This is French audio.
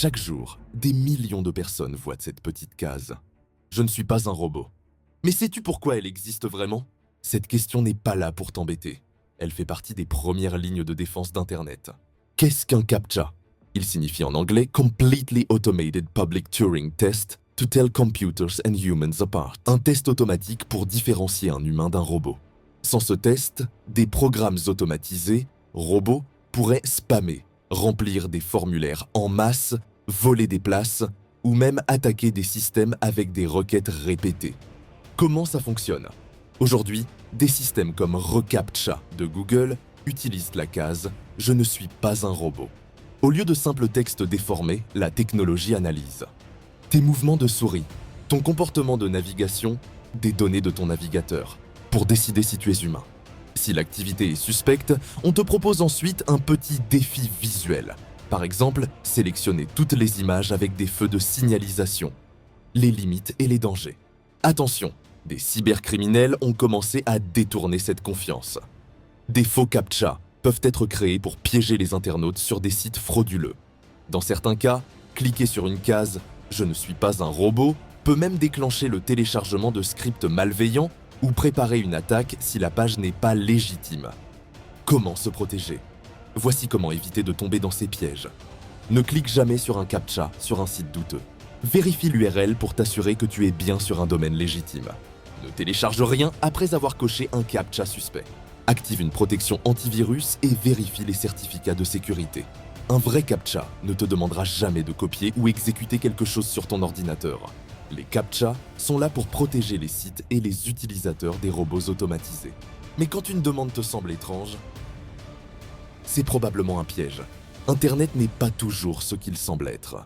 Chaque jour, des millions de personnes voient cette petite case. Je ne suis pas un robot. Mais sais-tu pourquoi elle existe vraiment? Cette question n'est pas là pour t'embêter. Elle fait partie des premières lignes de défense d'Internet. Qu'est-ce qu'un CAPTCHA? Il signifie en anglais Completely Automated Public Turing Test to Tell Computers and Humans Apart. Un test automatique pour différencier un humain d'un robot. Sans ce test, des programmes automatisés, robots, pourraient spammer, remplir des formulaires en masse, voler des places ou même attaquer des systèmes avec des requêtes répétées. Comment ça fonctionne? Aujourd'hui, des systèmes comme reCAPTCHA de Google utilisent la case « Je ne suis pas un robot ». Au lieu de simples textes déformés, la technologie analyse tes mouvements de souris, ton comportement de navigation, des données de ton navigateur, pour décider si tu es humain. Si l'activité est suspecte, on te propose ensuite un petit défi visuel. Par exemple, sélectionner toutes les images avec des feux de signalisation, les limites et les dangers. Attention, des cybercriminels ont commencé à détourner cette confiance. Des faux CAPTCHA peuvent être créés pour piéger les internautes sur des sites frauduleux. Dans certains cas, cliquer sur une case « Je ne suis pas un robot » peut même déclencher le téléchargement de scripts malveillants ou préparer une attaque si la page n'est pas légitime. Comment se protéger? Voici comment éviter de tomber dans ces pièges. Ne clique jamais sur un CAPTCHA sur un site douteux. Vérifie l'URL pour t'assurer que tu es bien sur un domaine légitime. Ne télécharge rien après avoir coché un CAPTCHA suspect. Active une protection antivirus et vérifie les certificats de sécurité. Un vrai CAPTCHA ne te demandera jamais de copier ou exécuter quelque chose sur ton ordinateur. Les CAPTCHA sont là pour protéger les sites et les utilisateurs des robots automatisés. Mais quand une demande te semble étrange, c'est probablement un piège. Internet n'est pas toujours ce qu'il semble être.